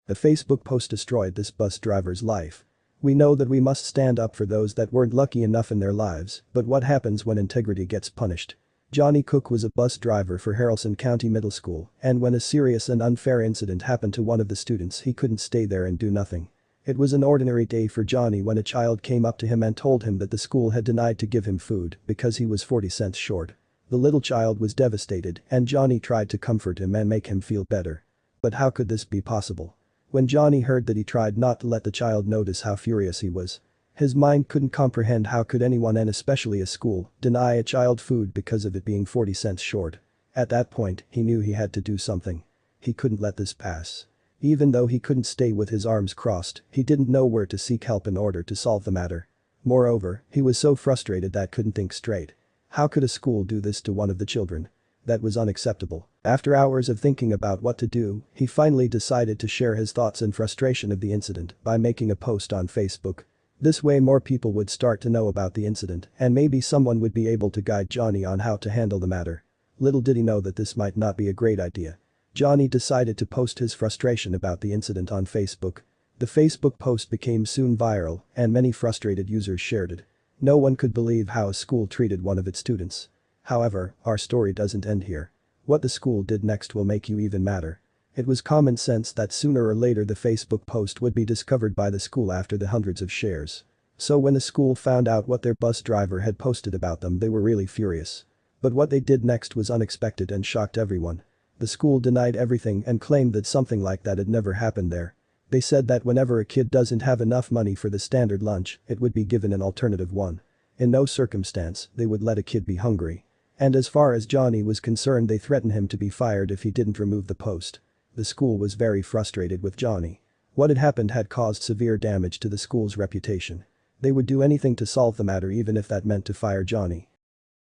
A Facebook post destroyed this bus driver's life. We know that we must stand up for those that weren't lucky enough in their lives, but what happens when integrity gets punished? Johnny Cook was a bus driver for Haralson County Middle School, and when a serious and unfair incident happened to one of the students, he couldn't stay there and do nothing. It was an ordinary day for Johnny when a child came up to him and told him that the school had denied to give him food because he was 40 cents short. The little child was devastated, and Johnny tried to comfort him and make him feel better. But how could this be possible? When Johnny heard that, he tried not to let the child notice how furious he was. His mind couldn't comprehend how could anyone, and especially a school, deny a child food because of it being 40 cents short. At that point, he knew he had to do something. He couldn't let this pass. Even though he couldn't stay with his arms crossed, he didn't know where to seek help in order to solve the matter. Moreover, he was so frustrated that couldn't think straight. How could a school do this to one of the children? That was unacceptable. After hours of thinking about what to do, he finally decided to share his thoughts and frustration of the incident by making a post on Facebook. This way more people would start to know about the incident, and maybe someone would be able to guide Johnny on how to handle the matter. Little did he know that this might not be a great idea. Johnny decided to post his frustration about the incident on Facebook. The Facebook post became soon viral, and many frustrated users shared it. No one could believe how a school treated one of its students. However, our story doesn't end here. What the school did next will make you even madder. It was common sense that sooner or later the Facebook post would be discovered by the school after the hundreds of shares. So when the school found out what their bus driver had posted about them, they were really furious. But what they did next was unexpected and shocked everyone. The school denied everything and claimed that something like that had never happened there. They said that whenever a kid doesn't have enough money for the standard lunch, it would be given an alternative one. In no circumstance they would let a kid be hungry. And as far as Johnny was concerned, they threatened him to be fired if he didn't remove the post. The school was very frustrated with Johnny. What had happened had caused severe damage to the school's reputation. They would do anything to solve the matter, even if that meant to fire Johnny.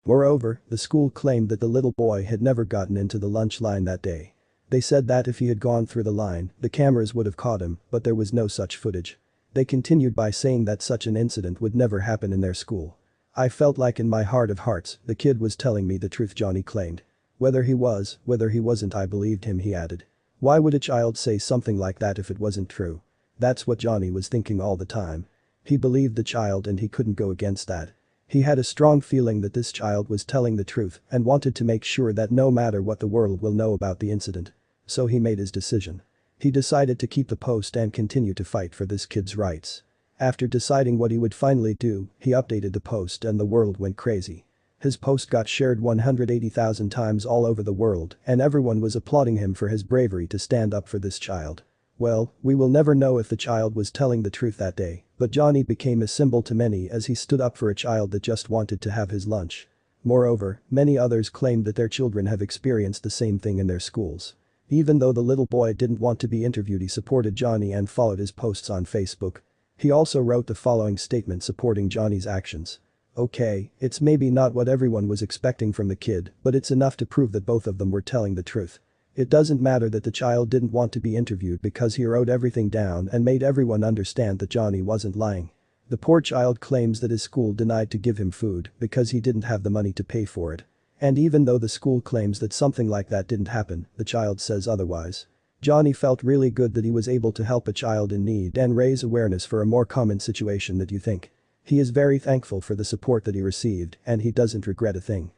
Moreover, the school claimed that the little boy had never gotten into the lunch line that day. They said that if he had gone through the line, the cameras would have caught him, but there was no such footage. They continued by saying that such an incident would never happen in their school. I felt like in my heart of hearts, the kid was telling me the truth, Johnny claimed. Whether he was, whether he wasn't, I believed him, he added. Why would a child say something like that if it wasn't true? That's what Johnny was thinking all the time. He believed the child and he couldn't go against that. He had a strong feeling that this child was telling the truth and wanted to make sure that no matter what, the world will know about the incident. So he made his decision. He decided to keep the post and continue to fight for this kid's rights. After deciding what he would finally do, he updated the post and the world went crazy. His post got shared 180,000 times all over the world, and everyone was applauding him for his bravery to stand up for this child. Well, we will never know if the child was telling the truth that day, but Johnny became a symbol to many as he stood up for a child that just wanted to have his lunch. Moreover, many others claimed that their children have experienced the same thing in their schools. Even though the little boy didn't want to be interviewed, he supported Johnny and followed his posts on Facebook. He also wrote the following statement supporting Johnny's actions. Okay, it's maybe not what everyone was expecting from the kid, but it's enough to prove that both of them were telling the truth. It doesn't matter that the child didn't want to be interviewed because he wrote everything down and made everyone understand that Johnny wasn't lying. The poor child claims that his school denied to give him food because he didn't have the money to pay for it. And even though the school claims that something like that didn't happen, the child says otherwise. Johnny felt really good that he was able to help a child in need and raise awareness for a more common situation that you think. He is very thankful for the support that he received, and he doesn't regret a thing.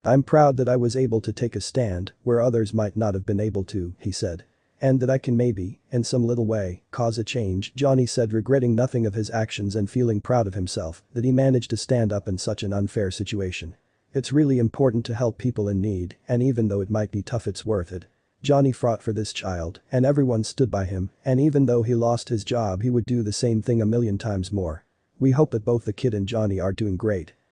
I'm proud that I was able to take a stand where others might not have been able to, he said. And that I can maybe, in some little way, cause a change, Johnny said, regretting nothing of his actions and feeling proud of himself that he managed to stand up in such an unfair situation. It's really important to help people in need, and even though it might be tough, it's worth it. Johnny fought for this child, and everyone stood by him, and even though he lost his job, he would do the same thing a million times more. We hope that both the kid and Johnny are doing great.